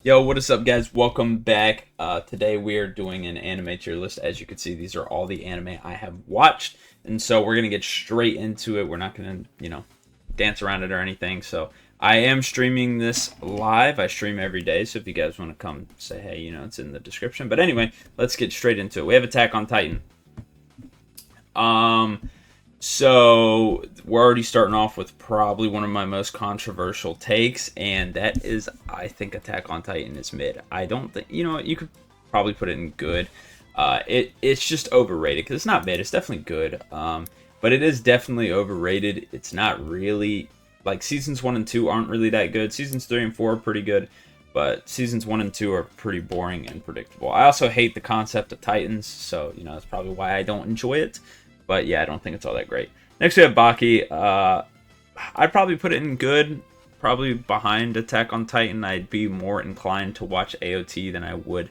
Yo, what is up, guys? Welcome back. Today we are doing an anime tier list. As you can see, these are all the anime I have watched, and so we're gonna get straight into it. We're not gonna, dance around it or anything. So I am streaming this live. I stream every day, so if you guys want to come say hey, it's in the description. But anyway, let's get straight into it. We have Attack on Titan. Um, so we're already starting off with probably one of my most controversial takes, and that is I think Attack on Titan is mid. I don't think you could probably put it in good. It's just overrated because it's not mid. It's definitely good. But it is definitely overrated. It's not really like seasons 1 and 2 aren't really that good. Seasons 3 and 4 are pretty good, but seasons 1 and 2 are pretty boring and predictable. I also hate the concept of Titans, so that's probably why I don't enjoy it. But yeah, I don't think it's all that great. Next we have Baki. I'd probably put it in good, probably behind Attack on Titan. I'd be more inclined to watch AOT than I would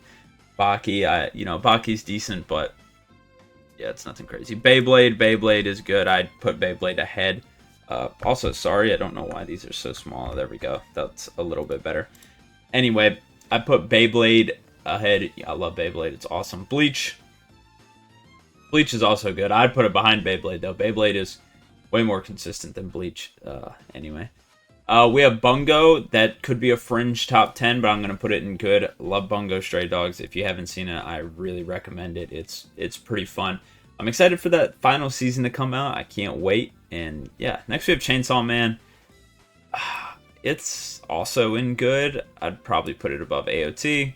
Baki. Baki's decent, but yeah, it's nothing crazy. Beyblade is good. I'd put Beyblade ahead. Also, sorry, I don't know why these are so small. There we go. That's a little bit better. Anyway, I put Beyblade ahead. Yeah, I love Beyblade. It's awesome. Bleach is also good. I'd put it behind Beyblade, though. Beyblade is way more consistent than Bleach, anyway. We have Bungo. That could be a fringe top 10, but I'm going to put it in good. Love Bungo Stray Dogs. If you haven't seen it, I really recommend it. It's pretty fun. I'm excited for that final season to come out. I can't wait. And yeah, next we have Chainsaw Man. It's also in good. I'd probably put it above AOT.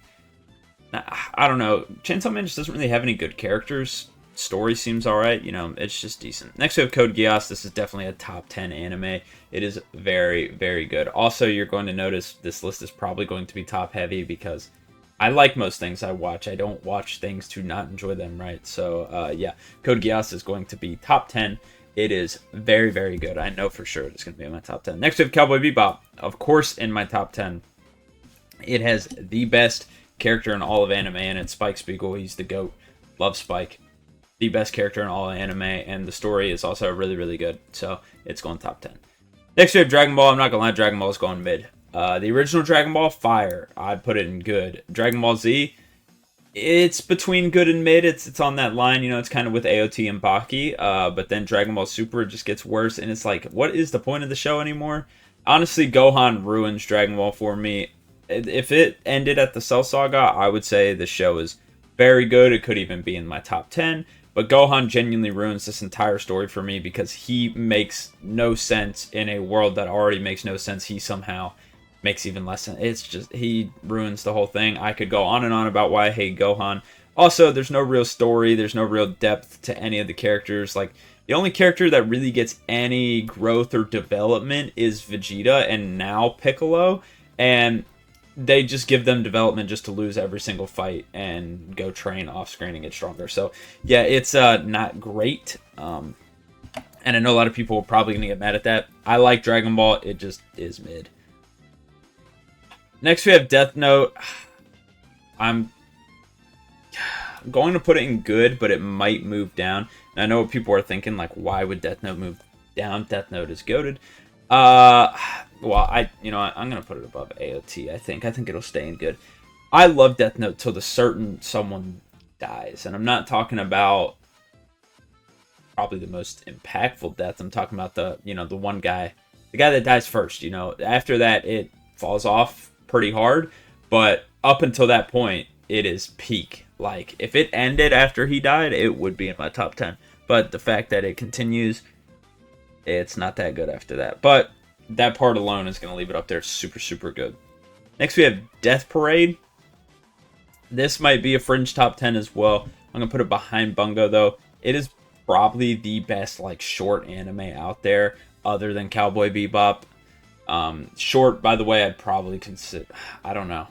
I don't know. Chainsaw Man just doesn't really have any good characters. Story seems alright, it's just decent. Next we have Code Geass. This is definitely a top 10 anime. It is very, very good. Also, you're going to notice this list is probably going to be top heavy because I like most things I watch. I don't watch things to not enjoy them, right? So, yeah, Code Geass is going to be top 10. It is very, very good. I know for sure it's going to be in my top 10. Next we have Cowboy Bebop. Of course, in my top 10. It has the best character in all of anime, and it's Spike Spiegel. He's the GOAT. Love Spike. The best character in all anime, and the story is also really, really good. So it's going top 10. Next we have Dragon Ball. I'm not gonna lie, Dragon Ball is going mid. The original Dragon Ball, fire. I'd put it in good. Dragon Ball Z, it's between good and mid. It's on that line, it's kind of with AOT and Baki. But then Dragon Ball Super just gets worse, and it's like, what is the point of the show anymore? Honestly, Gohan ruins Dragon Ball for me. If it ended at the Cell Saga, I would say the show is very good. It could even be in my top 10. But Gohan genuinely ruins this entire story for me because he makes no sense in a world that already makes no sense. He somehow makes even less sense. It's just, he ruins the whole thing. I could go on and on about why I hate Gohan. Also, there's no real story. There's no real depth to any of the characters. Like, the only character that really gets any growth or development is Vegeta and now Piccolo. And they just give them development just to lose every single fight and go train off screen and get stronger. So yeah, it's not great. And I know a lot of people are probably gonna get mad at that. I like Dragon Ball. It just is mid. Next we have Death Note. I'm going to put it in good, but it might move down. And I know what people are thinking, like, why would Death Note move down? Death Note is goated. Well, I'm gonna put it above AOT. I think it'll stay in good. I love Death Note till the certain someone dies, and I'm not talking about probably the most impactful death. I'm talking about the one guy, the guy that dies first. After that it falls off pretty hard, but up until that point, it is peak. Like, if it ended after he died, it would be in my top 10. But the fact that it continues, it's not that good after that. But that part alone is going to leave it up there super, super good. Next, we have Death Parade. This might be a fringe top 10 as well. I'm going to put it behind Bungo, though. It is probably the best, like, short anime out there, other than Cowboy Bebop. Short, by the way, I'd probably consider, I don't know,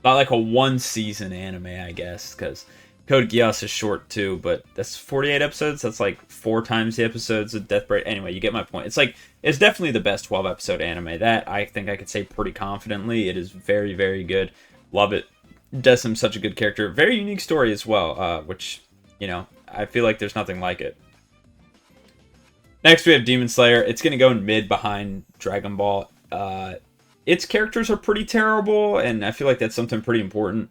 about like a one-season anime, I guess, because Code Geass is short too, but that's 48 episodes. That's like 4 times the episodes of Death Parade. Anyway, you get my point. It's definitely the best 12-episode anime. That I think I could say pretty confidently. It is very, very good. Love it. Desim's such a good character. Very unique story as well, which, I feel like there's nothing like it. Next, we have Demon Slayer. It's going to go in mid behind Dragon Ball. its characters are pretty terrible, and I feel like that's something pretty important,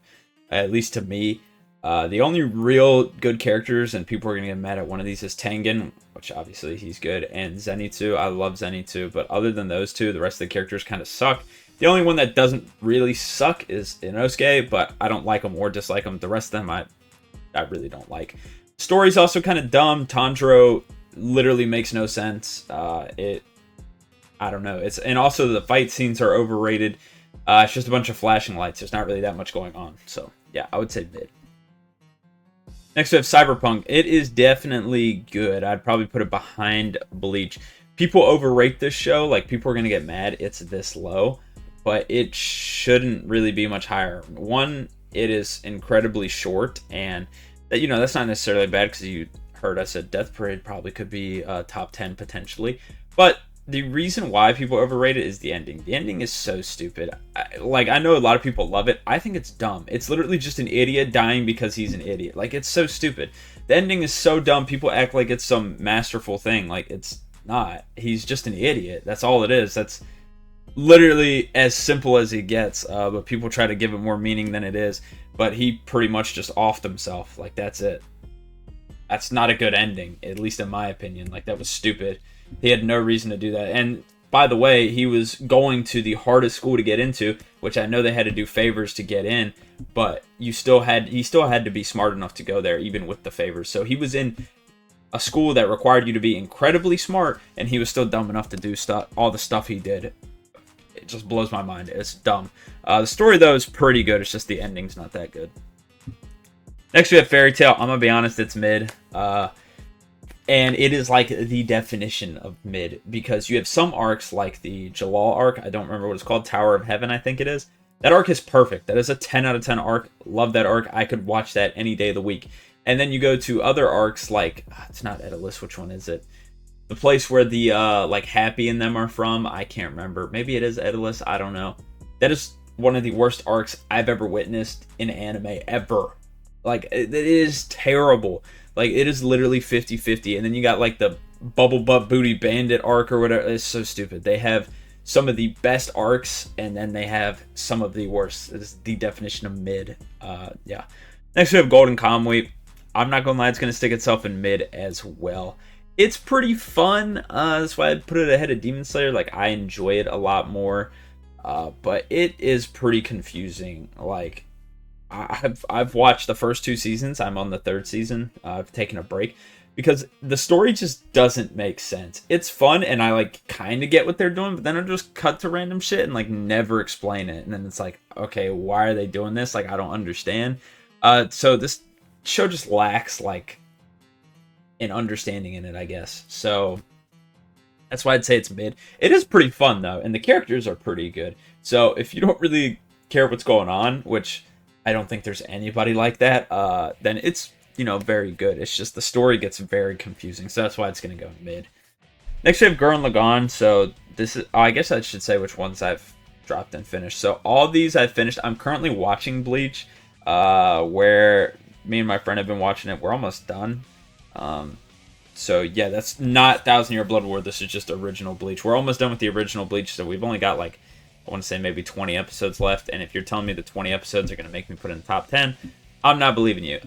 at least to me. The only real good characters, and people are going to get mad at one of these, is Tengen, which obviously he's good, and Zenitsu. I love Zenitsu, but other than those two, the rest of the characters kind of suck. The only one that doesn't really suck is Inosuke, but I don't like him or dislike him. The rest of them I really don't like. Story's also kind of dumb. Tanjiro literally makes no sense. I don't know. And also the fight scenes are overrated. It's just a bunch of flashing lights. There's not really that much going on. So yeah, I would say mid. Next we have Cyberpunk. It is definitely good. I'd probably put it behind Bleach. People overrate this show. Like, people are going to get mad it's this low. But it shouldn't really be much higher. One, it is incredibly short. And, that's not necessarily bad because you heard I said Death Parade probably could be top 10 potentially. But the reason why people overrate it is the ending. The ending is so stupid. I know a lot of people love it. I think it's dumb. It's literally just an idiot dying because he's an idiot. Like, it's so stupid. The ending is so dumb. People act like it's some masterful thing. Like, it's not. He's just an idiot. That's all it is. That's literally as simple as it gets. But people try to give it more meaning than it is. But he pretty much just offed himself. Like, that's it. That's not a good ending, at least in my opinion. Like, that was stupid. He had no reason to do that. And by the way, he was going to the hardest school to get into, which I know they had to do favors to get in, but he still had to be smart enough to go there, even with the favors. So he was in a school that required you to be incredibly smart, and he was still dumb enough to do all the stuff he did. It just blows my mind. It's dumb. The story, though, is pretty good. It's just the ending's not that good. Next, we have Fairy Tail. I'm going to be honest, it's mid. And it is like the definition of mid, because you have some arcs like the Jalal arc. I don't remember what it's called. Tower of Heaven, I think it is. That arc is perfect. That is a 10 out of 10 arc. Love that arc. I could watch that any day of the week. And then you go to other arcs like, it's not Daedalus. Which one is it? The place where the Happy and them are from. I can't remember. Maybe it is Daedalus. I don't know. That is one of the worst arcs I've ever witnessed in anime ever. Like, it is terrible. Like, it is literally 50-50. And then you got, like, the Bubble Butt Booty Bandit arc or whatever. It's so stupid. They have some of the best arcs, and then they have some of the worst. It's the definition of mid. Yeah. Next, we have Golden Kamuy. I'm not going to lie, it's going to stick itself in mid as well. It's pretty fun. That's why I put it ahead of Demon Slayer. Like, I enjoy it a lot more. But it is pretty confusing. Like, I've watched the first 2 seasons. I'm on the 3rd season. I've taken a break because the story just doesn't make sense. It's fun and I kind of get what they're doing, but then I just cut to random shit and never explain it. And then it's like, okay, why are they doing this? I don't understand. So this show just lacks an understanding in it, I guess. So that's why I'd say it's mid. It is pretty fun though, and the characters are pretty good. So if you don't really care what's going on, which I don't think there's anybody like that, then it's, very good. It's just the story gets very confusing, so that's why it's going to go mid. Next we have Gurren Lagann. So this is, I guess I should say which ones I've dropped and finished. So all these I've finished. I'm currently watching Bleach, where me and my friend have been watching it. We're almost done. So yeah, that's not Thousand Year Blood War. This is just original Bleach. We're almost done with the original Bleach, so we've only got I want to say maybe 20 episodes left, and if you're telling me the 20 episodes are going to make me put in the top 10, I'm not believing you.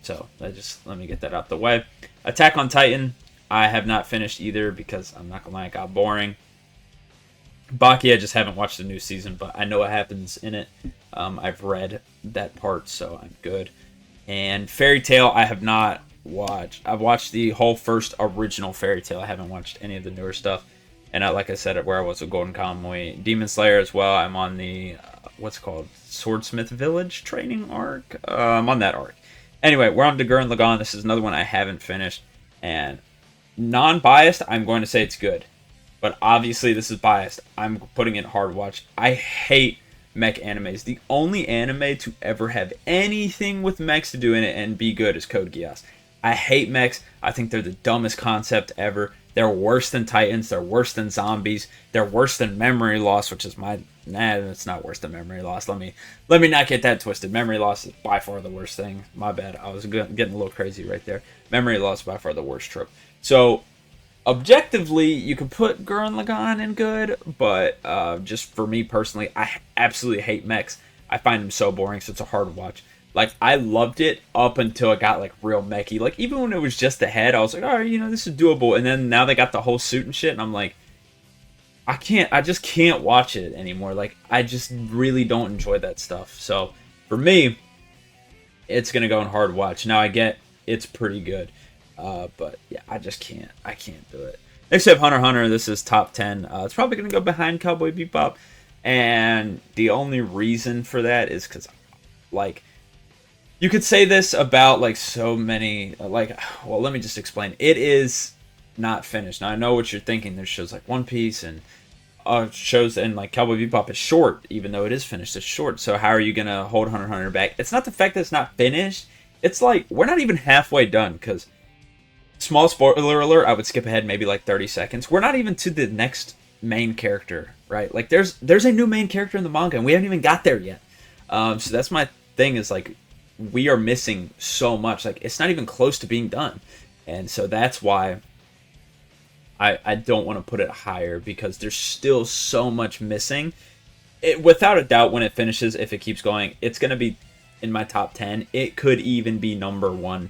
So let me get that out the way. Attack on Titan, I have not finished either because I'm not going to lie, it got boring. Baki, I just haven't watched the new season, but I know what happens in it. I've read that part, so I'm good. And Fairy Tail, I have not watched. I've watched the whole first original Fairy Tail. I haven't watched any of the newer stuff. And like I said, where I was with Golden Kamuy, Demon Slayer as well. I'm on the, what's it called? Swordsmith Village training arc? I'm on that arc. Anyway, we're on to Gurren Lagann. This is another one I haven't finished. And non-biased, I'm going to say it's good. But obviously this is biased. I'm putting it hard watch. I hate mech animes. The only anime to ever have anything with mechs to do in it and be good is Code Geass. I hate mechs. I think they're the dumbest concept ever. They're worse than Titans. They're worse than zombies. They're worse than Memory Loss, which is it's not worse than Memory Loss. Let me not get that twisted. Memory Loss is by far the worst thing. My bad. I was getting a little crazy right there. Memory Loss is by far the worst trope. So Objectively, you could put Gurren Lagann in good, but just for me personally, I absolutely hate mechs. I find them so boring, so it's a hard watch. Like, I loved it up until it got, like, real mechy. Like, even when it was just the head, I was like, all right, this is doable. And then now they got the whole suit and shit, and I'm like, I just can't watch it anymore. Like, I just really don't enjoy that stuff. So, for me, it's going to go in hard watch. Now, I get it's pretty good. But yeah, I just can't. I can't do it. Next, we have Hunter x Hunter. This is top 10. It's probably going to go behind Cowboy Bebop. And the only reason for that is because, like, you could say this about, like, so many, like, well, let me just explain. It is not finished. Now, I know what you're thinking. There's shows like One Piece and shows, and, like, Cowboy Bebop is short, even though it is finished. It's short. So how are you going to hold Hunter x Hunter back? It's not the fact that it's not finished. It's like, we're not even halfway done, because small spoiler alert, I would skip ahead maybe like 30 seconds. We're not even to the next main character, right? Like, there's a new main character in the manga, and we haven't even got there yet. So that's my thing, is like, we are missing so much. Like, it's not even close to being done. And so that's why I don't want to put it higher, because there's still so much missing. Without a doubt, when it finishes, if it keeps going, it's going to be in my top 10. It could even be number 1,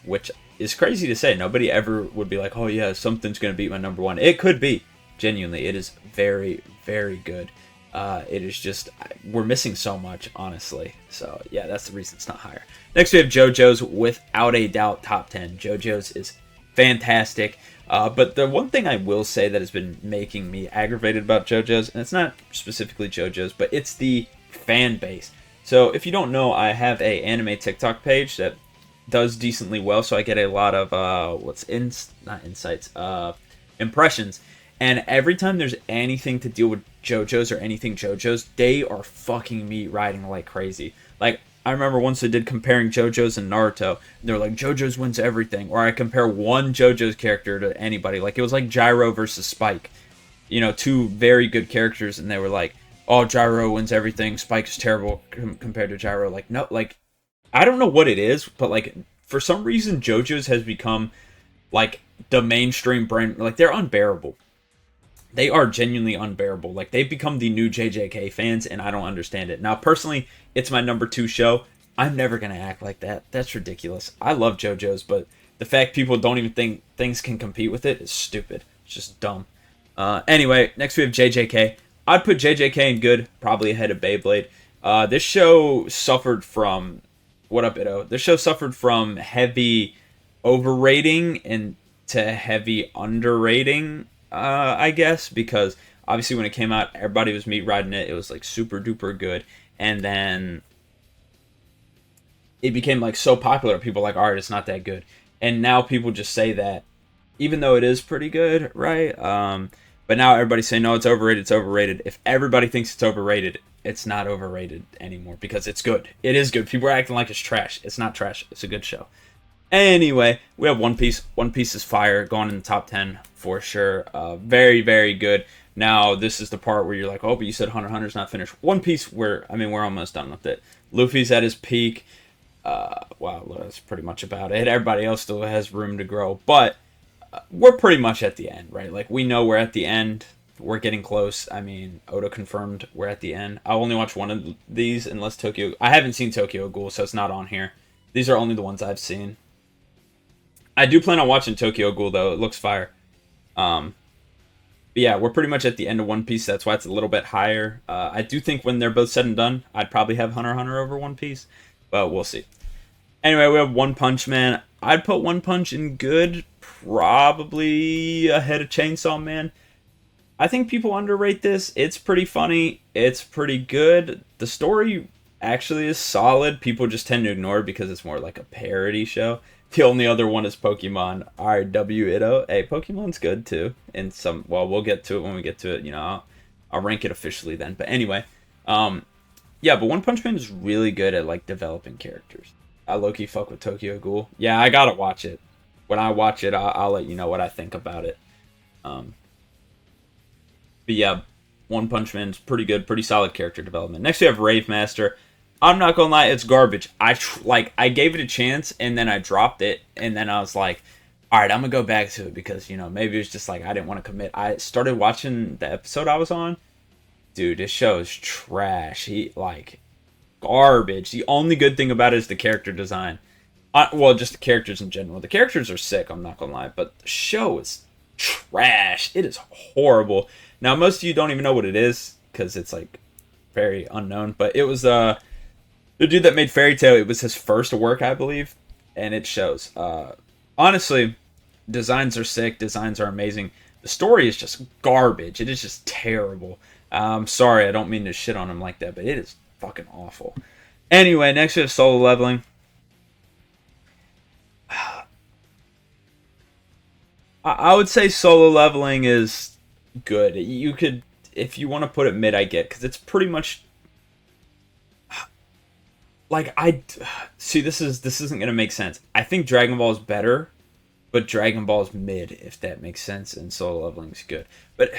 which is crazy to say. Nobody ever would be like, oh yeah, something's going to beat my number 1. It could be. Genuinely, it is very, very good. It is just, we're missing so much, honestly. So yeah, that's the reason it's not higher. Next, we have JoJo's, without a doubt, top 10. JoJo's is fantastic. But the one thing I will say that has been making me aggravated about JoJo's, and it's not specifically JoJo's, but it's the fan base. So if you don't know, I have a anime TikTok page that does decently well, so I get a lot of impressions. And every time there's anything to deal with JoJo's or anything JoJo's, they are fucking me riding like crazy. Like, I remember once I did comparing JoJo's and Naruto, and they're like, JoJo's wins everything. Or I compare one JoJo's character to anybody. Like, it was like Gyro versus Spike. Two very good characters, and they were like, oh, Gyro wins everything, Spike's terrible compared to Gyro. Like, no, like, I don't know what it is, but, like, for some reason, JoJo's has become, like, the mainstream brand. Like, they're unbearable. They are genuinely unbearable. Like, they've become the new JJK fans, and I don't understand it. Now, personally, it's my number 2 show. I'm never going to act like that. That's ridiculous. I love JoJo's, but the fact people don't even think things can compete with it is stupid. It's just dumb. Anyway, next we have JJK. I'd put JJK in good, probably ahead of Beyblade. This show suffered from... What up, Itto? This show suffered from heavy overrating and to heavy underrating, I guess, because obviously when it came out, everybody was meat riding it. It was like super duper good, and then it became like so popular. People were like, all right, it's not that good, and now people just say that, even though it is pretty good, right? But now everybody's saying, no, it's overrated. It's overrated. If everybody thinks it's overrated, it's not overrated anymore, because it's good. It is good. People are acting like it's trash. It's not trash. It's a good show. Anyway, we have One Piece. One Piece is fire, going in the top 10 for sure. Very, very good. Now, this is the part where you're like, oh, but you said Hunter x Hunter's not finished. One Piece, we're almost done with it. Luffy's at his peak. Wow, that's pretty much about it. Everybody else still has room to grow, but we're pretty much at the end, right? Like, we know we're at the end. We're getting close. I mean, Oda confirmed we're at the end. I'll only watch one of these unless Tokyo... I haven't seen Tokyo Ghoul, so it's not on here. These are only the ones I've seen. I do plan on watching Tokyo Ghoul, though. It looks fire. But yeah, we're pretty much at the end of One Piece. That's why it's a little bit higher. I do think when they're both said and done, I'd probably have Hunter x Hunter over One Piece. But we'll see. Anyway, we have One Punch Man. I'd put One Punch in good, probably ahead of Chainsaw Man. I think people underrate this. It's pretty funny. It's pretty good. The story actually is solid. People just tend to ignore it because it's more like a parody show. The only other one is Pokemon RW Itto. Hey, Pokemon's good too. And we'll get to it when we get to it. I'll rank it officially then. But anyway, yeah, but One Punch Man is really good at like developing characters. I low-key fuck with Tokyo Ghoul. Yeah, I gotta watch it. When I watch it, I'll let you know what I think about it. But yeah, One Punch Man's pretty good, pretty solid character development. Next we have Rave Master. I'm not gonna lie, it's garbage. I gave it a chance, and then I dropped it, and then I was like, All right, I'm gonna go back to it because maybe it's just like I didn't want to commit. I started watching the episode I was on. Dude, this show is trash. He like garbage. The only good thing about it is the character design. Well, just the characters in general. The characters are sick, I'm not gonna lie, but the show is trash. It is horrible. Now, most of you don't even know what it is because it's like very unknown. But it was the dude that made Fairy Tail. It was his first work, I believe, and it shows. Honestly, designs are sick. Designs are amazing. The story is just garbage. It is just terrible. Sorry, I don't mean to shit on him like that, but it is fucking awful. Anyway, next we have Solo Leveling. I would say Solo Leveling is good. You could, if you want to put it mid, I get, because it's pretty much like I see. This isn't gonna make sense. I think Dragon Ball is better, but Dragon Ball is mid, if that makes sense, and Solo Leveling is good. But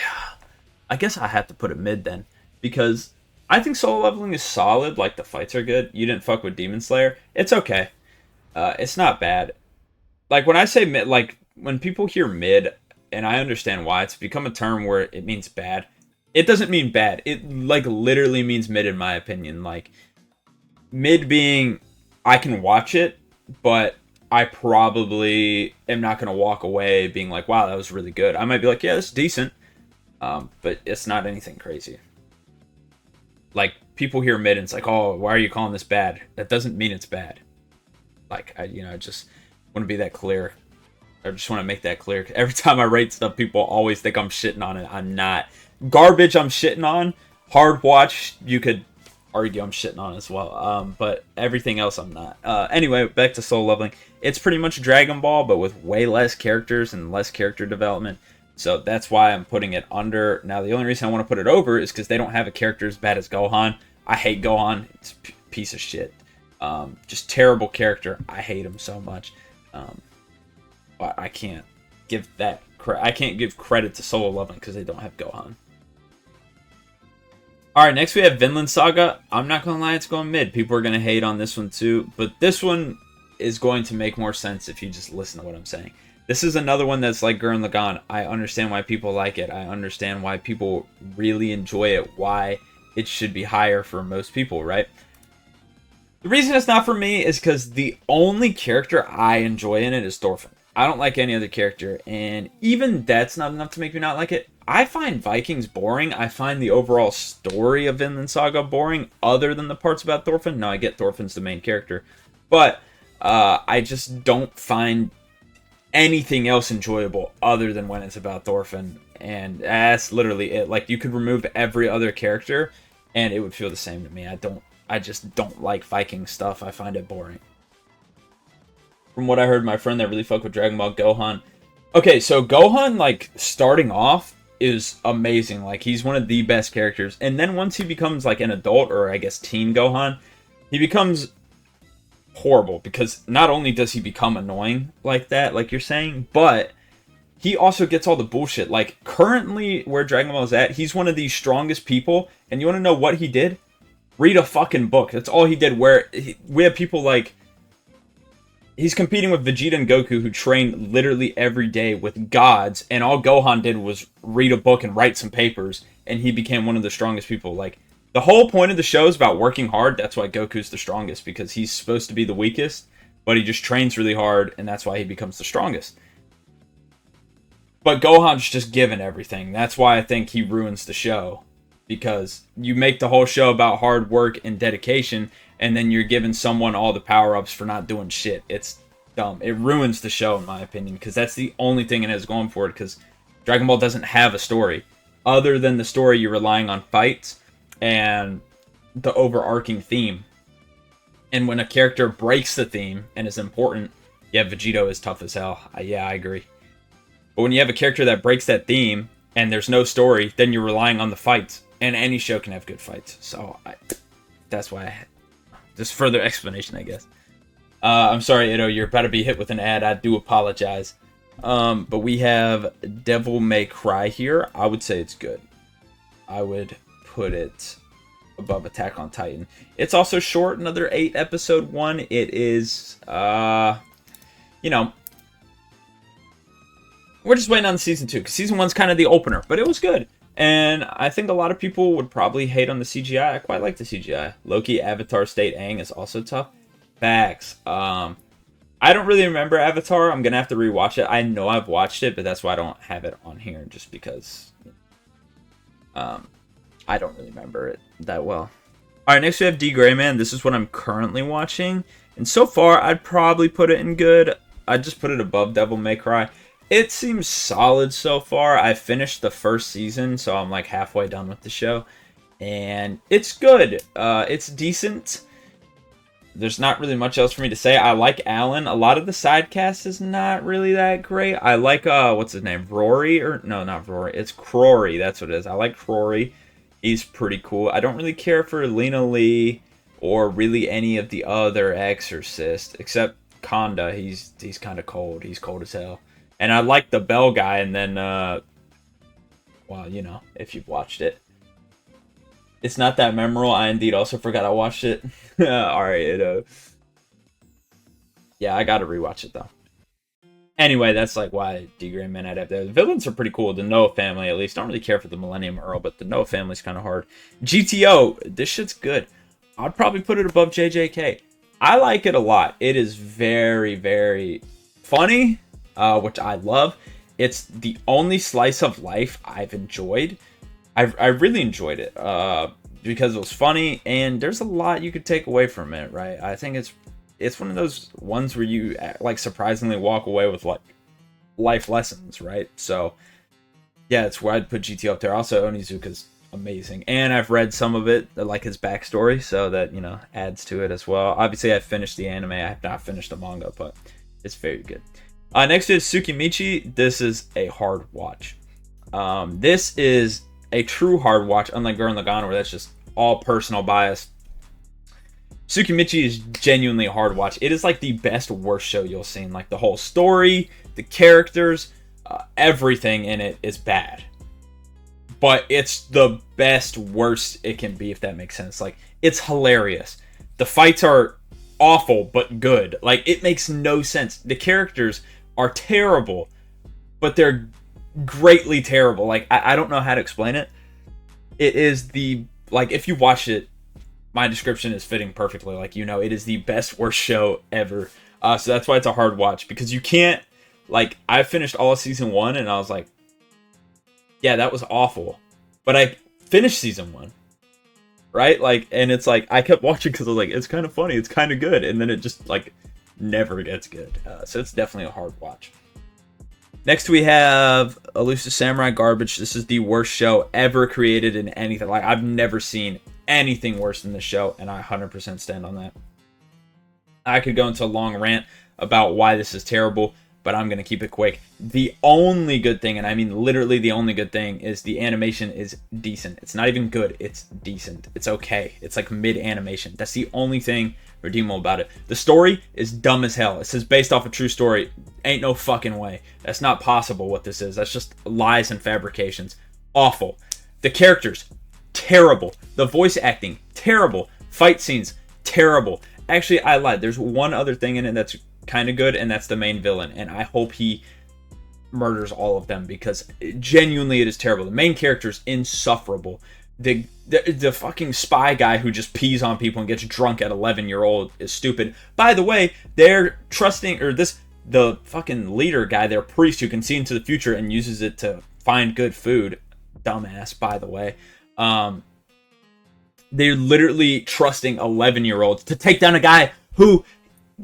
I guess I have to put it mid then, because I think Solo Leveling is solid. Like the fights are good. You didn't fuck with Demon Slayer. It's okay. It's not bad. Like when I say mid, like when people hear mid, and I understand why, it's become a term where it means bad. It doesn't mean bad. It like literally means mid in my opinion. Like mid being I can watch it, but I probably am not going to walk away being like, wow, that was really good. I might be like, yeah, that's decent. But it's not anything crazy. Like people hear mid and it's like, oh, why are you calling this bad? That doesn't mean it's bad. Like I just want to be that clear. I just want to make that clear. Every time I rate stuff, people always think I'm shitting on it. I'm not. Garbage I'm shitting on. Hard watch, you could argue I'm shitting on as well. But everything else I'm not. Anyway, back to Solo Leveling. It's pretty much Dragon Ball, but with way less characters and less character development. So that's why I'm putting it under. Now, the only reason I want to put it over is because they don't have a character as bad as Gohan. I hate Gohan. It's a piece of shit. Just terrible character. I hate him so much. But I can't give that. I can't give credit to Solo Leveling because they don't have Gohan. Alright, next we have Vinland Saga. I'm not going to lie, it's going mid. People are going to hate on this one too. But this one is going to make more sense if you just listen to what I'm saying. This is another one that's like Gurren Lagann. I understand why people like it. I understand why people really enjoy it. Why it should be higher for most people, right? The reason it's not for me is because the only character I enjoy in it is Thorfinn. I don't like any other character, and even that's not enough to make me not like it. I find Vikings boring. I find the overall story of Vinland Saga boring, other than the parts about Thorfinn. Now, I get Thorfinn's the main character, but I just don't find anything else enjoyable other than when it's about Thorfinn, and that's literally it. Like, you could remove every other character, and it would feel the same to me. I just don't like Viking stuff. I find it boring. From what I heard, my friend that really fucked with Dragon Ball, Gohan. Okay, so Gohan, like, starting off is amazing. Like, he's one of the best characters. And then once he becomes, like, an adult, or I guess teen Gohan, he becomes horrible. Because not only does he become annoying like that, like you're saying, but he also gets all the bullshit. Like, currently, where Dragon Ball is at, he's one of the strongest people. And you want to know what he did? Read a fucking book. That's all he did. We have people like... He's competing with Vegeta and Goku, who train literally every day with gods, and all Gohan did was read a book and write some papers, and he became one of the strongest people. Like, the whole point of the show is about working hard. That's why Goku's the strongest, because he's supposed to be the weakest, but he just trains really hard, and that's why he becomes the strongest. But Gohan's just given everything. That's why I think he ruins the show, because you make the whole show about hard work and dedication, and then you're giving someone all the power-ups for not doing shit. It's dumb. It ruins the show, in my opinion, because that's the only thing it has going for it, because Dragon Ball doesn't have a story. Other than the story, you're relying on fights and the overarching theme. And when a character breaks the theme and is important, yeah, Vegito is tough as hell. Yeah, I agree. But when you have a character that breaks that theme and there's no story, then you're relying on the fights. And any show can have good fights. So that's why just further explanation, I guess. I'm sorry, Ito, you're about to be hit with an ad. I do apologize. But we have Devil May Cry here. I would say it's good. I would put it above Attack on Titan. It's also short, another 8 episode one. It is, we're just waiting on season 2, because season 1's kind of the opener, but it was good. And I think a lot of people would probably hate on the CGI. I quite like the CGI. Loki, Avatar, State Aang is also tough. Facts. I don't really remember Avatar. I'm gonna have to rewatch it. I know I've watched it, but that's why I don't have it on here, just because I don't really remember it that well. Alright, next we have D. Gray Man. This is what I'm currently watching. And so far, I'd probably put it in good. I'd just put it above Devil May Cry. It seems solid so far. I finished the first season, so I'm like halfway done with the show. And it's good. It's decent. There's not really much else for me to say. I like Alan. A lot of the side cast is not really that great. I like, what's his name? Rory? Or no, not Rory. It's Crory. That's what it is. I like Crory. He's pretty cool. I don't really care for Lena Lee or really any of the other exorcists, except Konda. He's kind of cold. He's cold as hell. And I like the Bell guy, and then, well, you know, if you've watched it. It's not that memorable. I indeed also forgot I watched it. Alright, yeah, I gotta rewatch it, though. Anyway, that's like why D. Gray Man I'd have there. The villains are pretty cool. The Noah family, at least. I don't really care for the Millennium Earl, but the Noah family's kind of hard. GTO, this shit's good. I'd probably put it above JJK. I like it a lot. It is very, very funny, which I love. It's the only slice of life I've enjoyed. I really enjoyed it because it was funny, and there's a lot you could take away from it, right? I think it's one of those ones where you like surprisingly walk away with like life lessons, right? So yeah, it's where I'd put GT up there. Also, Onizuka's amazing, and I've read some of it, like his backstory, so that, you know, adds to it as well. Obviously, I finished the anime. I have not finished the manga, but it's very good. Next is Tsukimichi. This is a hard watch. This is a true hard watch, unlike Gurren Lagann, where that's just all personal bias. Tsukimichi is genuinely a hard watch. It is like the best worst show you'll see. Like the whole story, the characters, everything in it is bad. But it's the best worst it can be, if that makes sense. Like, it's hilarious. The fights are awful but good. Like, it makes no sense. The characters are terrible, but they're greatly terrible. Like, I don't know how to explain it. It is the, like, if you watch it, my description is fitting perfectly. Like, you know, it is the best worst show ever. So that's why it's a hard watch, because you can't, like, I finished all of season 1 and I was like, yeah, that was awful. But I finished season 1, right? Like, and it's like, I kept watching because I was like, it's kind of funny, it's kind of good, and then it just, like, never gets good. So it's definitely a hard watch. Next we have Elusive Samurai Garbage. This is the worst show ever created in anything. Like, I've never seen anything worse than this show, and I 100% stand on that. I could go into a long rant about why this is terrible, but I'm going to keep it quick. The only good thing, and I mean literally the only good thing, is the animation is decent. It's not even good, it's decent. It's okay. It's like mid-animation. That's the only thing redeemable about it. The story is dumb as hell. It says based off a true story. Ain't no fucking way. That's not possible what this is. That's just lies and fabrications. Awful. The characters, terrible. The voice acting, terrible. Fight scenes, terrible. Actually, I lied. There's one other thing in it that's kind of good, and that's the main villain, and I hope he murders all of them, because genuinely it is terrible. The main character is insufferable. The fucking spy guy who just pees on people and gets drunk at 11-year-old is stupid. By the way, they're trusting, or the fucking leader guy, their priest who can see into the future and uses it to find good food. Dumbass, by the way. They're literally trusting 11-year-olds to take down a guy who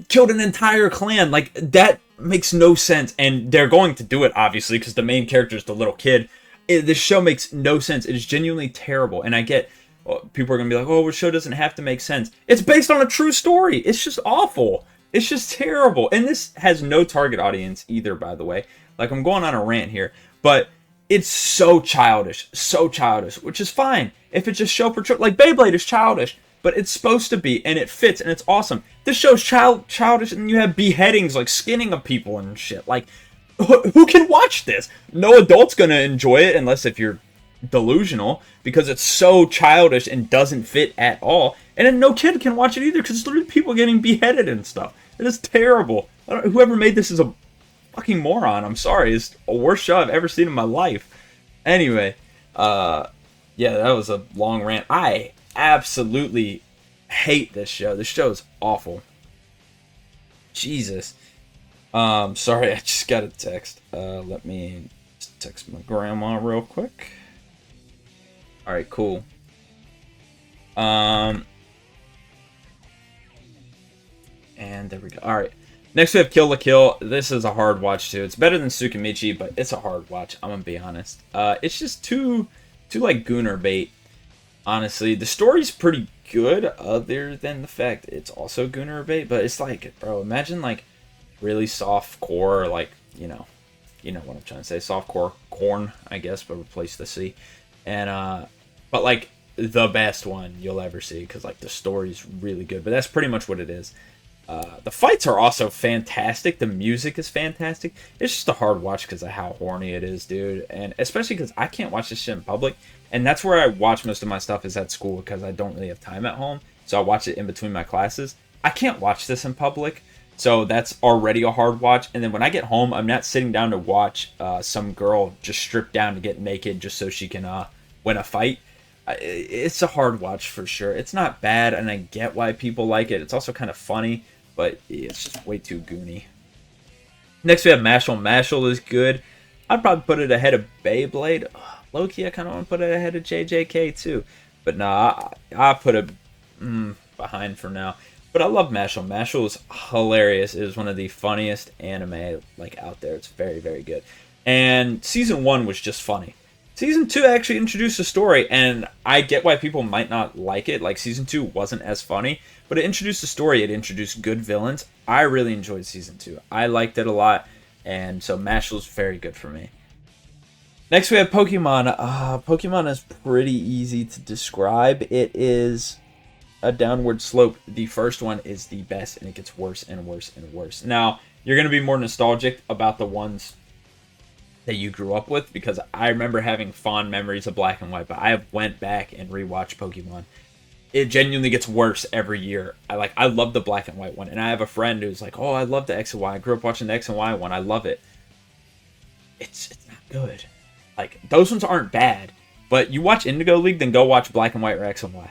killed an entire clan. Like, that makes no sense, and they're going to do it, obviously, because the main character is the little kid. This show makes no sense. It is genuinely terrible, and I get, well, people are going to be like, oh, the show doesn't have to make sense. It's based on a true story. It's just awful. It's just terrible, and this has no target audience either, by the way. Like, I'm going on a rant here, but it's so childish, which is fine. If it's just show for like Beyblade is childish, but it's supposed to be, and it fits, and it's awesome. This show's childish, and you have beheadings, like skinning of people and shit. Like, who can watch this? No adult's gonna enjoy it, unless if you're delusional, because it's so childish and doesn't fit at all. And then no kid can watch it either, because it's literally people getting beheaded and stuff. It is terrible. Whoever made this is a fucking moron. I'm sorry. It's the worst show I've ever seen in my life. Anyway, yeah, that was a long rant. I absolutely hate this show. This show is awful. Jesus. Sorry, I just got a text. Let me just text my grandma real quick. Alright, cool. And there we go. Alright. Next we have Kill la Kill. This is a hard watch too. It's better than Tsukimichi, but it's a hard watch. I'm gonna be honest. It's just too like Gunner bait. Honestly, the story's pretty good, other than the fact it's also Gunner bait. But it's like, bro, imagine like really soft core, like you know what I'm trying to say, soft core corn, I guess, but replace the C, and but like the best one you'll ever see because like the story's really good. But that's pretty much what it is. The fights are also fantastic. The music is fantastic. It's just a hard watch because of how horny it is, dude. And especially because I can't watch this shit in public. And that's where I watch most of my stuff is at school because I don't really have time at home. So I watch it in between my classes. I can't watch this in public. So that's already a hard watch. And then when I get home, I'm not sitting down to watch some girl just strip down to get naked just so she can win a fight. It's a hard watch for sure. It's not bad, and I get why people like it. It's also kind of funny, but it's just way too goony. Next, we have Mashle. Mashle is good. I'd probably put it ahead of Beyblade. Low-key, I kind of want to put it ahead of JJK too. But nah, I put it behind for now. But I love Mashle. Mashle is hilarious. It is one of the funniest anime like out there. It's very, very good. And Season 1 was just funny. Season 2 actually introduced a story, and I get why people might not like it. Like, Season 2 wasn't as funny, but it introduced a story. It introduced good villains. I really enjoyed Season 2. I liked it a lot, and so Mashle's very good for me. Next, we have Pokemon. Pokemon is pretty easy to describe. It is a downward slope. The first one is the best, and it gets worse and worse and worse. Now, you're going to be more nostalgic about the ones that you grew up with, because I remember having fond memories of Black and White, but I went back and rewatched Pokemon. It genuinely gets worse every year. I love the Black and White one, and I have a friend who's like, oh, I love the X and Y. I grew up watching the X and Y one. I love it. It's not good. Like, those ones aren't bad, but you watch Indigo League, then go watch Black and White or X and Y.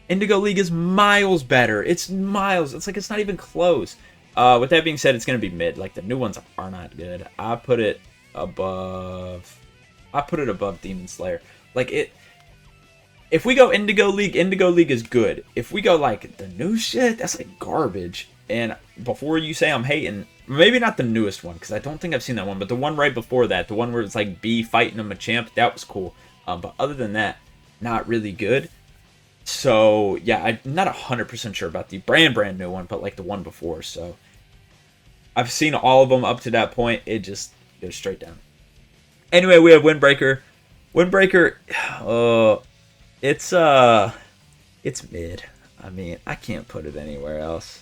Indigo League is miles better. It's miles. It's like it's not even close. With that being said, it's going to be mid. Like, the new ones are not good. I put it above Demon Slayer. Like, it, if we go Indigo League is good. If we go like the new shit, that's like garbage. And before you say I'm hating, maybe not the newest one, because I don't think I've seen that one, but the one right before that, the one where it's like B fighting a Machamp, that was cool. But other than that, not really good. So yeah, I'm not 100% sure about the brand new one, but like the one before. So I've seen all of them up to that point. It just goes straight down. Anyway, we have Windbreaker. Windbreaker, it's mid. I mean, I can't put it anywhere else.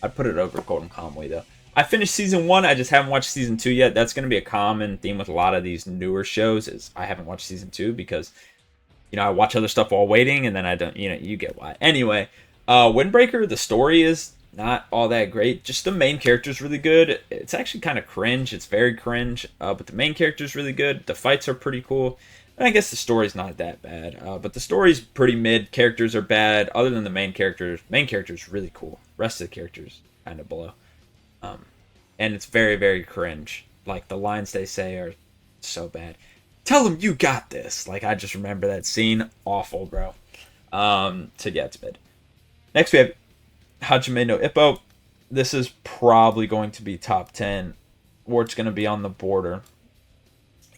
I'd put it over Golden Kamuy though. I finished season 1. I just haven't watched season 2 yet. That's going to be a common theme with a lot of these newer shows, is I haven't watched season 2 because, you know, I watch other stuff while waiting, and then I don't, you know, you get why. Anyway, Windbreaker, the story is not all that great. Just the main character is really good. It's actually kind of cringe. It's very cringe, but the main character is really good. The fights are pretty cool. And I guess the story's not that bad, but the story's pretty mid. Characters are bad. Other than the main character is really cool. Rest of the characters kind of below. And it's very, very cringe. Like, the lines they say are so bad. Tell them you got this. Like, I just remember that scene. Awful, bro. So yeah, it's mid. Next we have Hajime no Ippo. This is probably going to be top 10, or it's going to be on the border.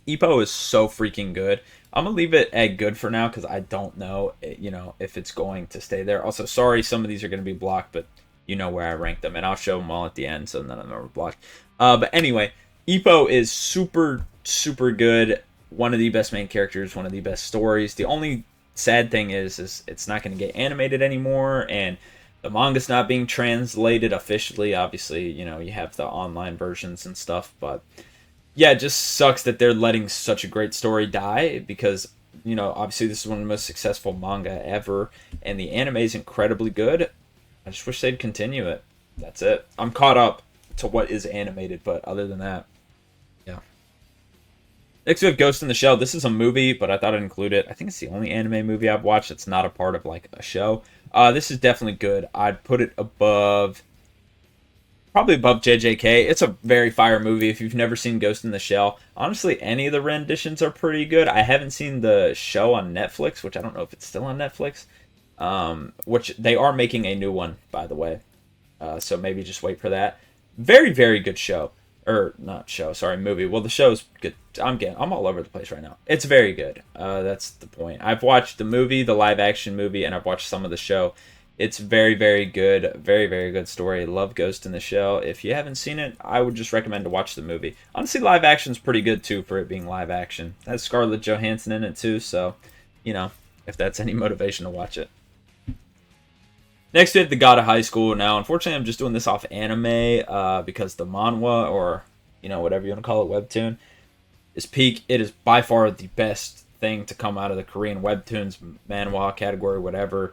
Ippo is so freaking good. I'm going to leave it at good for now because I don't know, you know, if it's going to stay there. Also, sorry, some of these are going to be blocked, but you know where I rank them, and I'll show them all at the end, so none of them are blocked. But anyway, Ippo is super, super good. One of the best main characters, one of the best stories. The only sad thing is it's not going to get animated anymore, and the manga's not being translated officially. Obviously, you know, you have the online versions and stuff, but yeah, it just sucks that they're letting such a great story die because, you know, obviously this is one of the most successful manga ever, and the anime is incredibly good. I just wish they'd continue it. That's it. I'm caught up. to what is animated. But other than that, yeah. Next we have Ghost in the Shell. This is a movie, but I thought I'd include it. I think it's the only anime movie I've watched that's not a part of like a show. This is definitely good. I'd put it above, probably above JJK. It's a very fire movie. If you've never seen Ghost in the Shell, honestly, any of the renditions are pretty good. I haven't seen the show on Netflix, which I don't know if it's still on Netflix. Which they are making a new one, by the way. So maybe just wait for that. Very, very good show. Or not show, sorry, movie. Well, the show's good. I'm all over the place right now. It's very good. That's the point. I've watched the movie, the live action movie, and I've watched some of the show. It's very, very good. Very, very good story. Love Ghost in the Shell. If you haven't seen it, I would just recommend to watch the movie. Honestly, live action's pretty good too for it being live action. It has Scarlett Johansson in it too, so you know, if that's any motivation to watch it. Next we have The God of High School. Now, unfortunately, I'm just doing this off anime because the manhwa, or whatever you want to call it, webtoon, is peak. It is by far the best thing to come out of the Korean webtoons, manhwa category, whatever.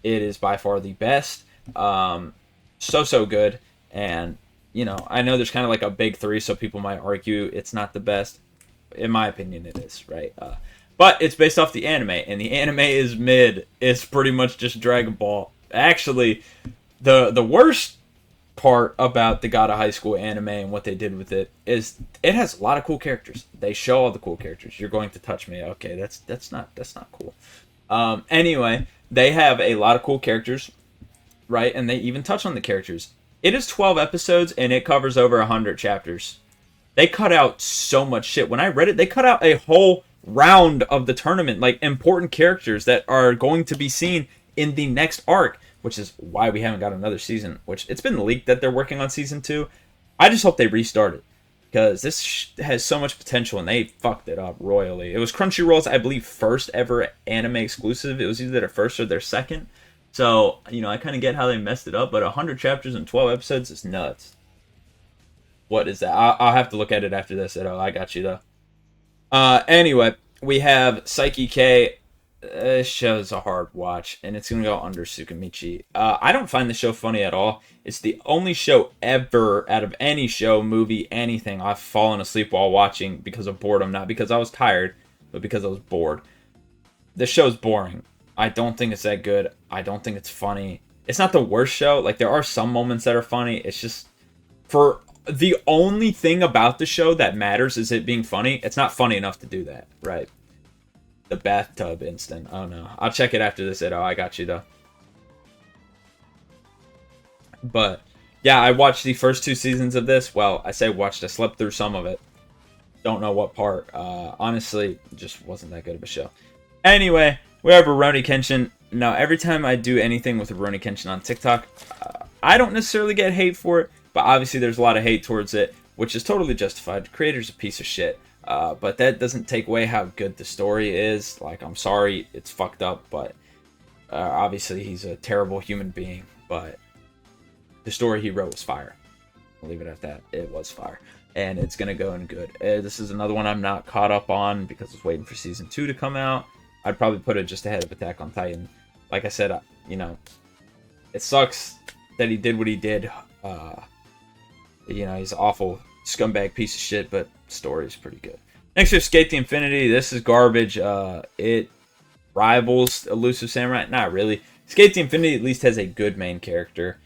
It is by far the best. So good. And I know there's kind of like a big three, so people might argue it's not the best. In my opinion, it is, right? But it's based off the anime, and the anime is mid. It's pretty much just Dragon Ball. Actually, the worst part about the God of High School anime and what they did with it is it has a lot of cool characters. They show all the cool characters. You're going to touch me. Okay, that's not cool. Anyway, they have a lot of cool characters, right? And they even touch on the characters. It is 12 episodes and it covers over 100 chapters. They cut out so much shit. When I read it, they cut out a whole round of the tournament, like important characters that are going to be seen in the next arc, which is why we haven't got another season, which it's been leaked that they're working on season 2. I just hope they restart it, because this has so much potential, and they fucked it up royally. It was Crunchyroll's, I believe, first ever anime exclusive. It was either their first or their second. So, I kind of get how they messed it up, but 100 chapters and 12 episodes is nuts. What is that? I'll have to look at it after this. I got you, though. Anyway, we have Psyche K. This show's a hard watch, and it's going to go under Tsukimichi. I don't find the show funny at all. It's the only show ever, out of any show, movie, anything, I've fallen asleep while watching because of boredom. Not because I was tired, but because I was bored. This show's boring. I don't think it's that good. I don't think it's funny. It's not the worst show. Like, there are some moments that are funny. It's just, for the only thing about the show that matters is it being funny, it's not funny enough to do that, right? The bathtub instant. Oh no. I'll check it after this, I got you, though. But, yeah, I watched the first 2 seasons of this. Well, I say watched. I slept through some of it. Don't know what part. Honestly, just wasn't that good of a show. Anyway, we have Rurouni Kenshin. Now, every time I do anything with Rurouni Kenshin on TikTok, I don't necessarily get hate for it, but obviously there's a lot of hate towards it, which is totally justified. The creator's a piece of shit. But that doesn't take away how good the story is. Like, I'm sorry, it's fucked up, but obviously he's a terrible human being. But the story he wrote was fire. I'll leave it at that. It was fire. And it's going to go in good. This is another one I'm not caught up on because I was waiting for Season 2 to come out. I'd probably put it just ahead of Attack on Titan. Like I said, it sucks that he did what he did. He's an awful scumbag piece of shit, but story is pretty good. Next we have Skate the Infinity. This is garbage. It rivals Elusive Samurai. Not really. Skate the Infinity at least has a good main character.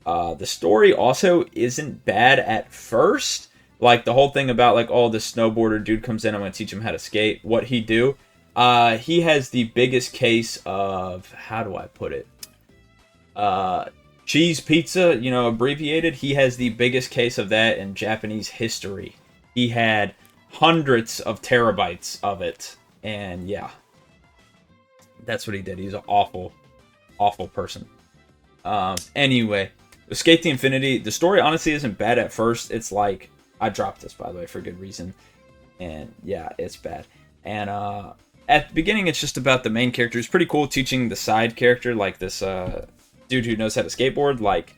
The story also isn't bad at first. Like, the whole thing about, like, oh, this snowboarder dude comes in, I'm going to teach him how to skate. What he do? He has the biggest case of, how do I put it? Cheese pizza, abbreviated. He has the biggest case of that in Japanese history. He had hundreds of terabytes of it. And yeah, that's what he did. He's an awful, awful person. Anyway, Escape the Infinity. The story honestly isn't bad at first. It's like, I dropped this, by the way, for good reason. And yeah, it's bad. And at the beginning, it's just about the main character. It's pretty cool teaching the side character, like this dude who knows how to skateboard, like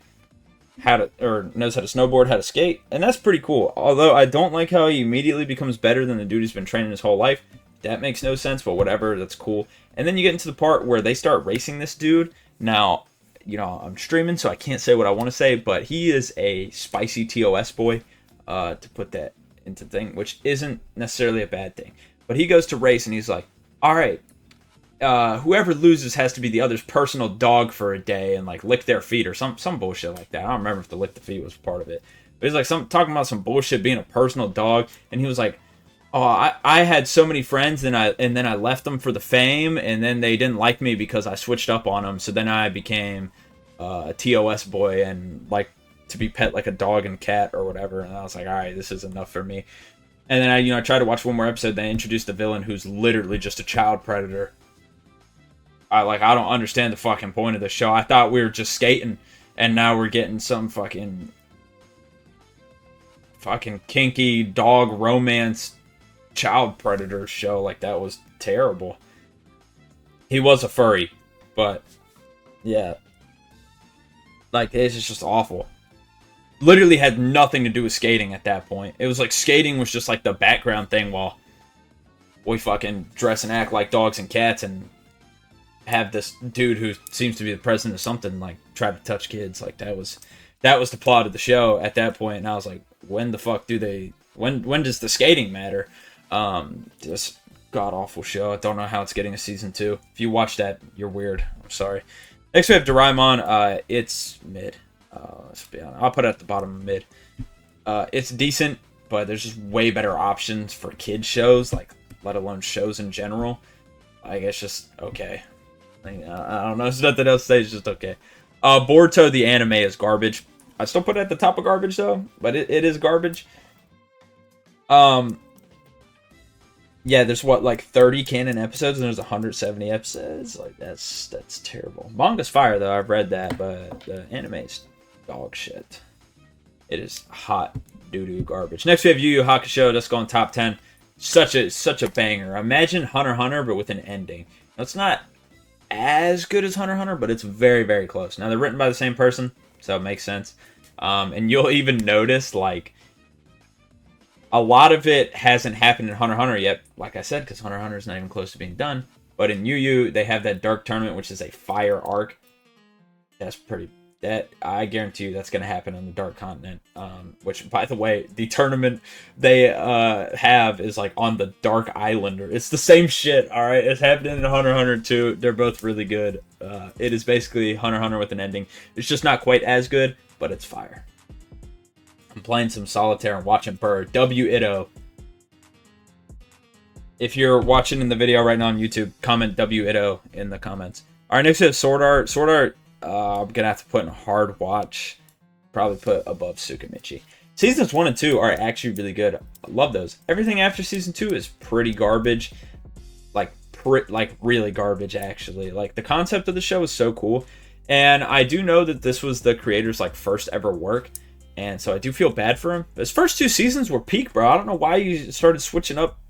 knows how to snowboard, how to skate, and that's pretty cool. Although I don't like how he immediately becomes better than the dude who's been training his whole life. That makes no sense, but whatever, that's cool. And then you get into the part where they start racing this dude. Now, I'm streaming, so I can't say what I want to say, but he is a spicy TOS boy, to put that into thing, which isn't necessarily a bad thing. But he goes to race and he's like, all right, whoever loses has to be the other's personal dog for a day and like lick their feet or some bullshit like that. I don't remember if the lick the feet was part of it. But he's like talking about some bullshit being a personal dog, and he was like, oh, I had so many friends and then I left them for the fame, and then they didn't like me because I switched up on them. So then I became a TOS boy and like to be pet like a dog and cat or whatever. And I was like, all right, this is enough for me. And then I tried to watch one more episode. They introduced the villain who's literally just a child predator. I don't understand the fucking point of the show. I thought we were just skating, and now we're getting some fucking kinky dog romance child predator show. Like, that was terrible. He was a furry, but yeah, like, it's just awful. Literally had nothing to do with skating at that point. It was like skating was just like the background thing while we fucking dress and act like dogs and cats and have this dude who seems to be the president of something like try to touch kids. Like, that was the plot of the show at that point. And I was like, when the fuck do they, when does the skating matter? Just god awful show. I don't know how it's getting a season 2. If you watch that, you're weird. I'm sorry. Next we have Doraemon. It's mid. Let's be honest. I'll put it at the bottom of mid. It's decent, but there's just way better options for kid shows, like, let alone shows in general. Like, it's just okay. I don't know. There's nothing else to say. It's just okay. Boruto the anime is garbage. I still put it at the top of garbage though, but it is garbage. Yeah, there's like 30 canon episodes and there's 170 episodes. Like, that's terrible. Manga's fire though. I've read that, but the anime's dog shit. It is hot doo-doo garbage. Next we have Yu Yu Hakusho. That's going top 10. Such a banger. Imagine Hunter x Hunter but with an ending. Now, it's not as good as Hunter x Hunter, but it's very, very close. Now, they're written by the same person, so it makes sense. And you'll even notice, like, a lot of it hasn't happened in Hunter x Hunter yet, like I said, because Hunter x Hunter is not even close to being done. But in Yu Yu, they have that Dark Tournament, which is a fire arc. That I guarantee you that's going to happen on the Dark Continent. Which, by the way, the tournament they have is like on the Dark Islander. It's the same shit, alright? It's happening in Hunter x Hunter too. They're both really good. It is basically Hunter x Hunter with an ending. It's just not quite as good, but it's fire. I'm playing some solitaire and watching Burr. W Itto. If you're watching in the video right now on YouTube, comment W Itto in the comments. Alright, next we have Sword Art. Sword Art, I'm going to have to put in hard watch. Probably put above Tsukimichi. Seasons 1 and 2 are actually really good. I love those. Everything after Season 2 is pretty garbage. Like really garbage, actually. Like, the concept of the show is so cool. And I do know that this was the creator's, like, first ever work. And so I do feel bad for him. His first 2 seasons were peak, bro. I don't know why he started switching up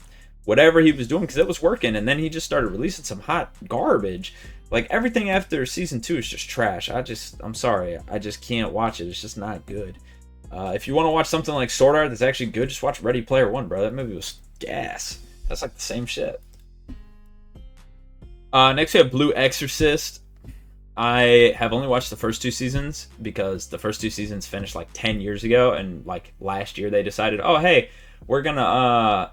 whatever he was doing, because it was working. And then he just started releasing some hot garbage. Like, everything after Season 2 is just trash. I'm sorry. I just can't watch it. It's just not good. If you want to watch something like Sword Art that's actually good, just watch Ready Player One, bro. That movie was gas. That's like the same shit. Next we have Blue Exorcist. I have only watched the first 2 seasons because the first 2 seasons finished like 10 years ago, and like last year they decided, oh hey, we're gonna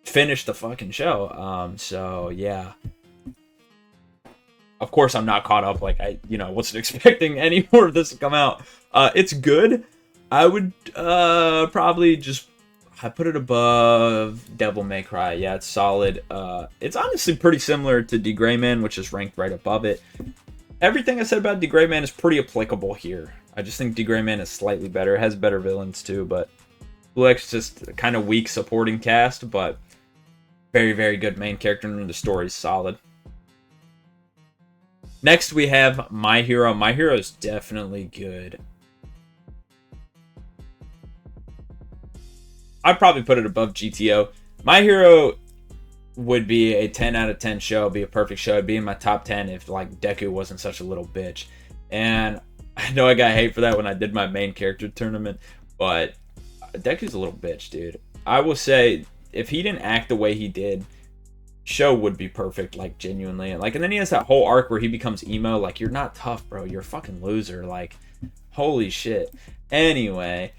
finish the fucking show. So yeah. Of course, I'm not caught up. Like, I wasn't expecting any more of this to come out. It's good. I would probably I put it above Devil May Cry. Yeah, it's solid. It's honestly pretty similar to D. Gray Man, which is ranked right above it. Everything I said about D. Gray Man is pretty applicable here. I just think D. Gray Man is slightly better. It has better villains too, but Blue Exorcist just kind of weak supporting cast, but very, very good main character, and the story's solid. Next, we have My Hero. My Hero is definitely good. I'd probably put it above GTO. My Hero would be a 10 out of 10 show. It'd be a perfect show. It'd be in my top 10 if, like, Deku wasn't such a little bitch. And I know I got hate for that when I did my main character tournament, but Deku's a little bitch, dude. I will say, if he didn't act the way he did, show would be perfect, like genuinely. Like, and then he has that whole arc where he becomes emo. Like, you're not tough, bro. You're a fucking loser. Like, holy shit. Anyway,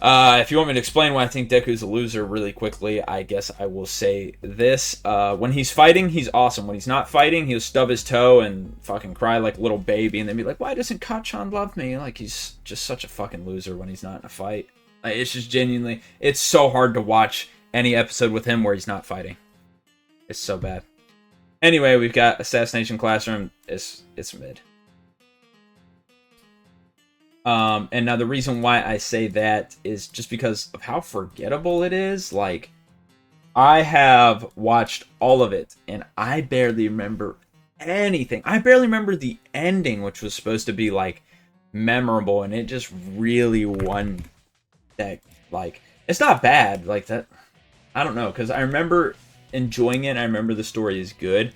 if you want me to explain why I think Deku's a loser really quickly, I guess I will say this. When he's fighting, he's awesome. When he's not fighting, he'll stub his toe and fucking cry like a little baby and then be like, why doesn't Kacchan love me? Like, he's just such a fucking loser when he's not in a fight. Like, it's just genuinely, it's so hard to watch any episode with him where he's not fighting. It's so bad. Anyway, we've got Assassination Classroom. It's mid. And now the reason why I say that is just because of how forgettable it is. Like, I have watched all of it, and I barely remember anything. I barely remember the ending, which was supposed to be, like, memorable, and it just really won that, like, it's not bad, like, that, I don't know, because I remember enjoying it, I remember the story is good.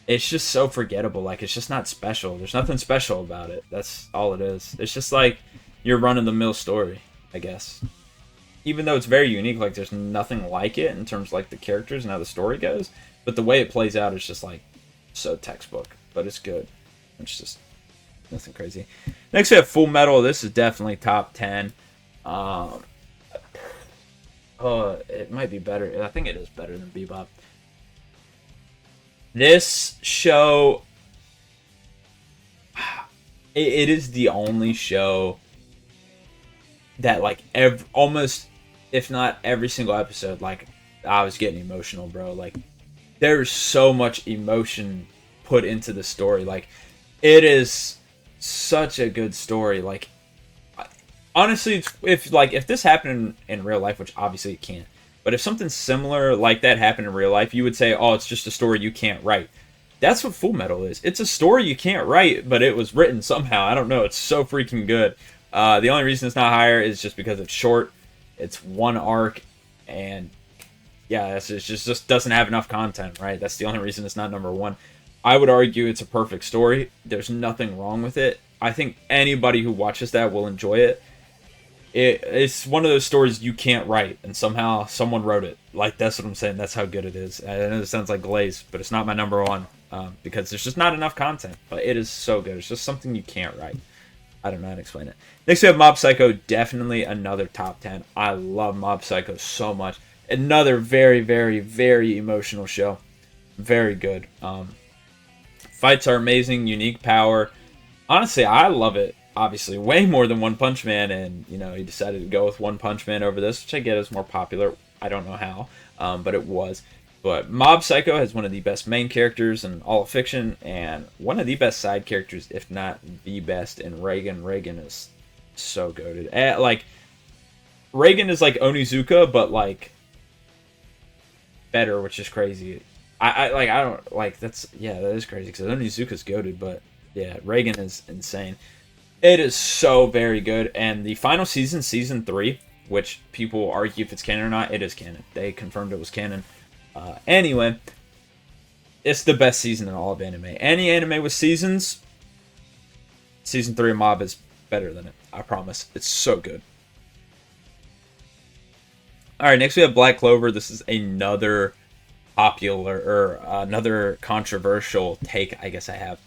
It's just so forgettable. Like, it's just not special. There's nothing special about it. That's all it is. It's just like your run-of-the-mill story, I guess. Even though it's very unique, like, there's nothing like it in terms of, like, the characters and how the story goes. But the way it plays out is just, like, so textbook. But it's good. It's just nothing crazy. Next, we have Full Metal. This is definitely top 10. It might be better. I think it is better than Bebop. This show, it is the only show that, like, almost, if not every single episode, like, I was getting emotional, bro. Like, there's so much emotion put into the story. Like, it is such a good story. Like, honestly, if this happened in real life, which obviously it can't, but if something similar like that happened in real life, you would say, oh, it's just a story you can't write. That's what Full Metal is. It's a story you can't write, but it was written somehow. I don't know. It's so freaking good. The only reason it's not higher is just because it's short. It's one arc, and yeah, it just doesn't have enough content, right? That's the only reason it's not number one. I would argue it's a perfect story. There's nothing wrong with it. I think anybody who watches that will enjoy it. It's one of those stories you can't write, and somehow someone wrote it. Like, that's what I'm saying. That's how good it is. I know it sounds like Glaze, but it's not my number one because there's just not enough content. But it is so good. It's just something you can't write. I don't know how to explain it. Next, we have Mob Psycho. Definitely another top 10. I love Mob Psycho so much. Another very, very, very emotional show. Very good. Fights are amazing. Unique power. Honestly, I love it. Obviously, way more than One Punch Man, and, you know, he decided to go with One Punch Man over this, which I get is more popular. I don't know how, but it was. But Mob Psycho has one of the best main characters in all of fiction, and one of the best side characters, if not the best, in Reigen. Reigen is so goated. Like, Reigen is like Onizuka, but, like, better, which is crazy. That is crazy, because Onizuka's goated, but, yeah, Reigen is insane. It is so very good, and the final season, Season 3, which people argue if it's canon or not, it is canon. They confirmed it was canon. Anyway, it's the best season in all of anime. Any anime with seasons, Season 3 of Mob is better than it. I promise. It's so good. Alright, next we have Black Clover. This is another popular, or another controversial take I guess I have.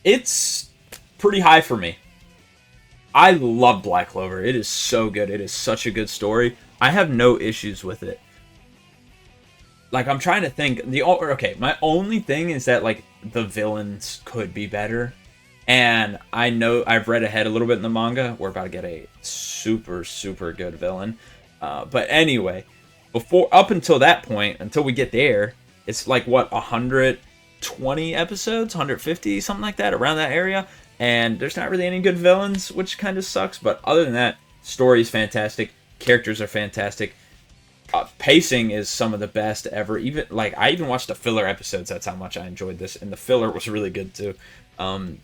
It's pretty high for me. I love Black Clover. It is so good. It is such a good story. I have no issues with it. Like, I'm trying to think. My only thing is that, like, the villains could be better. And I know I've read ahead a little bit in the manga. We're about to get a super, super good villain. But anyway, up until that point, until we get there, it's like, what, 120 episodes? 150? Something like that, around that area. And there's not really any good villains, which kind of sucks. But other than that, story is fantastic. Characters are fantastic. Pacing is some of the best ever. I even watched the filler episodes. That's how much I enjoyed this. And the filler was really good, too.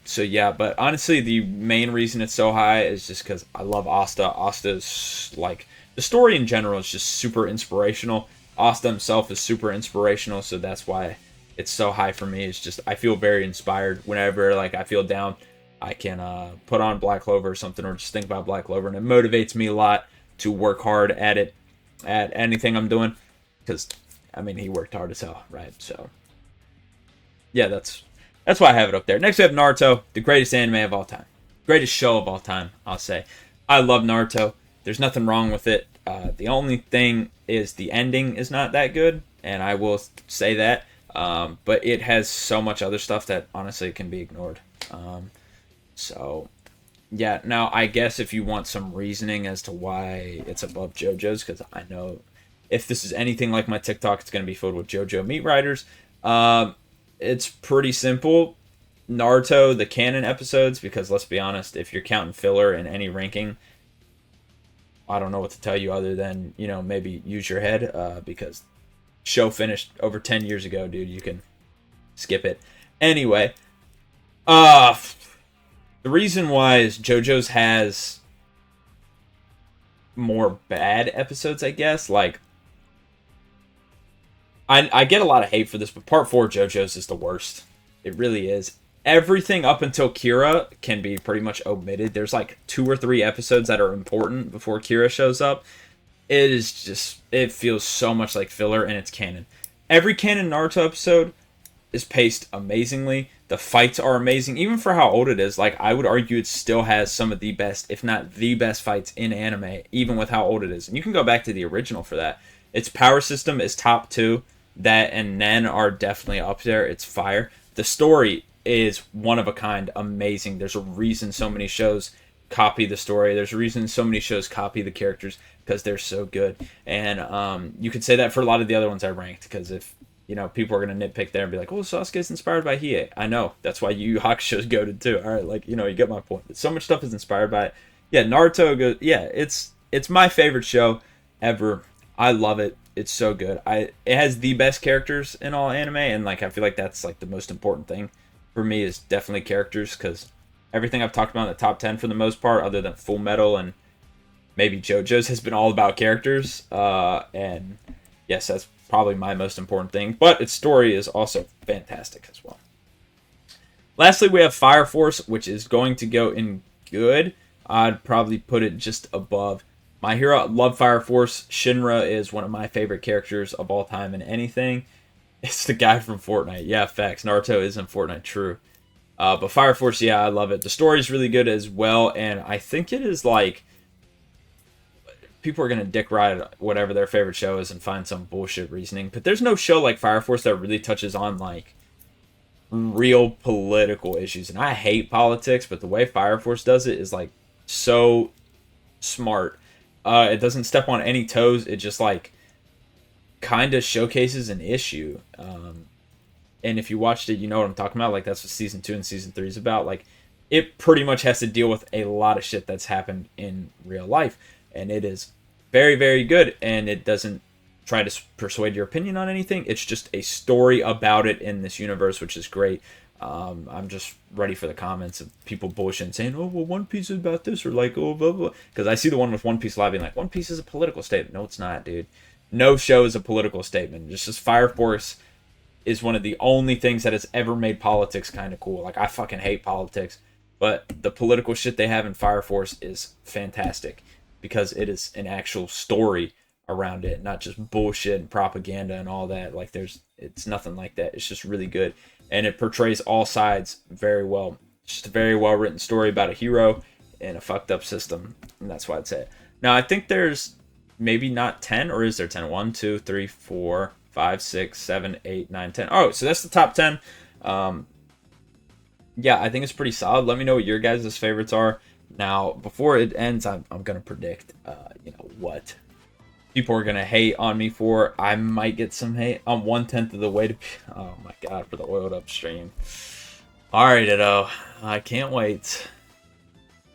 So, yeah. But honestly, the main reason it's so high is just because I love Asta. Asta's, like, the story in general is just super inspirational. Asta himself is super inspirational. So that's why it's so high for me. It's just, I feel very inspired whenever, like, I feel down. I can put on Black Clover or something, or just think about Black Clover, and it motivates me a lot to work hard at it, at anything I'm doing, because I mean, he worked hard as hell, right? So, yeah, that's why I have it up there. Next, we have Naruto, the greatest anime of all time. Greatest show of all time, I'll say. I love Naruto. There's nothing wrong with it. The only thing is the ending is not that good, and I will say that. But it has so much other stuff that honestly can be ignored. So, yeah, now I guess if you want some reasoning as to why it's above JoJo's, because I know if this is anything like my TikTok, it's going to be filled with JoJo meat riders. It's pretty simple. Naruto, the canon episodes, because let's be honest, if you're counting filler in any ranking, I don't know what to tell you other than, you know, maybe use your head, because show finished over 10 years ago, dude. You can skip it. Anyway, the reason why is JoJo's has more bad episodes, I guess. Like, I get a lot of hate for this, but part 4 JoJo's is the worst. It really is. Everything up until Kira can be pretty much omitted. There's like 2 or 3 episodes that are important before Kira shows up. It is just, it feels so much like filler, and it's canon. Every canon Naruto episode is paced amazingly. The fights are amazing, even for how old it is. Like, I would argue it still has some of the best, if not the best fights in anime, even with how old it is. And you can go back to the original for that. Its power system is top 2. That and Nen are definitely up there. It's fire. The story is one of a kind, amazing. There's a reason so many shows copy the story. There's a reason so many shows copy the characters, because they're so good. And you could say that for a lot of the other ones I ranked, because if, you know, people are going to nitpick there and be like, oh, Sasuke's inspired by Hiei. I know. That's why Yu Yu Hakusho's goated too. All right, like, you know, you get my point. But so much stuff is inspired by it. Yeah, Naruto goes, yeah, it's my favorite show ever. I love it. It's so good. It has the best characters in all anime, and like I feel like that's like the most important thing for me is definitely characters, because everything I've talked about in the top 10 for the most part, other than Full Metal and maybe JoJo's, has been all about characters. And yes, that's probably my most important thing. But its story is also fantastic as well. Lastly, we have Fire Force, which is going to go in good. I'd probably put it just above My Hero. Love Fire Force. Shinra is one of my favorite characters of all time in anything. It's the guy from Fortnite. Yeah, facts. Naruto is in Fortnite, true. But Fire Force, yeah, I love it. The story is really good as well, and I think it is like, people are going to dick ride whatever their favorite show is and find some bullshit reasoning, but there's no show like Fire Force that really touches on like real political issues. And I hate politics, but the way Fire Force does it is like so smart. It doesn't step on any toes. It just like kind of showcases an issue. And if you watched it, you know what I'm talking about. Like, that's what season 2 and season 3 is about. Like, it pretty much has to deal with a lot of shit that's happened in real life. And it is very, very good. And it doesn't try to persuade your opinion on anything. It's just a story about it in this universe, which is great. I'm just ready for the comments of people bullshitting, saying, oh, well, One Piece is about this, or like, oh, blah, blah. Because I see the one with One Piece Live being like, One Piece is a political statement. No, it's not, dude. No show is a political statement. Just Fire Force is one of the only things that has ever made politics kind of cool. Like, I fucking hate politics, but the political shit they have in Fire Force is fantastic, because it is an actual story around it, not just bullshit and propaganda and all that. Like, it's nothing like that. It's just really good, and it portrays all sides very well. It's just a very well written story about a hero in a fucked up system, and that's why I'd say it. Now, I think there's maybe not 10, or is there 10? 1, 2, 3, 4, 5, 6, 7, 8, 9, 10. Oh, so that's the top 10. Yeah, I think it's pretty solid. Let me know what your guys' favorites are. Now, before it ends, I'm going to predict, what people are going to hate on me for. I might get some hate. I'm 1/10 of the way to... Oh, my God, for the oiled up stream. All right, Edo. I can't wait.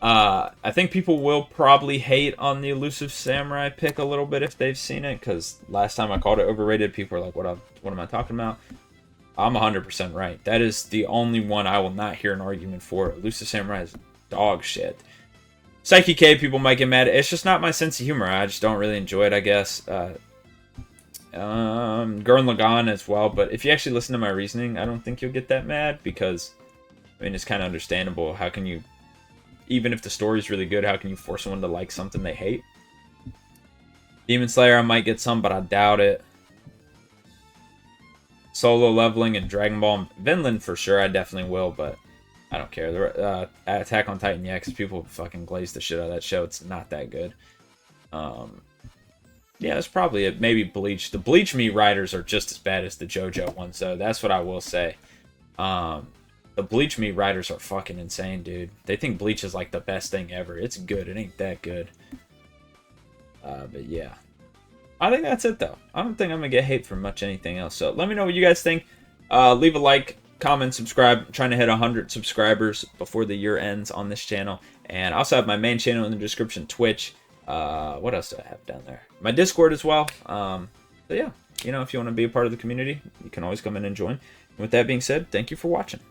I think people will probably hate on the Elusive Samurai pick a little bit if they've seen it, because last time I called it overrated, people were like, what am I talking about? I'm 100% right. That is the only one I will not hear an argument for. Elusive Samurai is dog shit. Psyche K, people might get mad. It's just not my sense of humor. I just don't really enjoy it, I guess. Gurren Lagann as well, but if you actually listen to my reasoning, I don't think you'll get that mad, because, I mean, it's kind of understandable. How can you... Even if the story's really good, how can you force someone to like something they hate? Demon Slayer, I might get some, but I doubt it. Solo Leveling and Dragon Ball Vinland for sure. I definitely will, but I don't care. The Attack on Titan, yeah, because people fucking glaze the shit out of that show. It's not that good. Yeah, that's probably it. Maybe Bleach. The Bleach Me writers are just as bad as the JoJo ones, so that's what I will say. The Bleach Me writers are fucking insane, dude. They think Bleach is like the best thing ever. It's good. It ain't that good. But yeah. I think that's it, though. I don't think I'm going to get hate from much anything else. So let me know what you guys think. Leave a like, comment, subscribe. I'm trying to hit 100 subscribers before the year ends on this channel. And I also have my main channel in the description, Twitch. What else do I have down there? My Discord as well. So yeah, you know, if you want to be a part of the community, you can always come in and join. And with that being said, thank you for watching.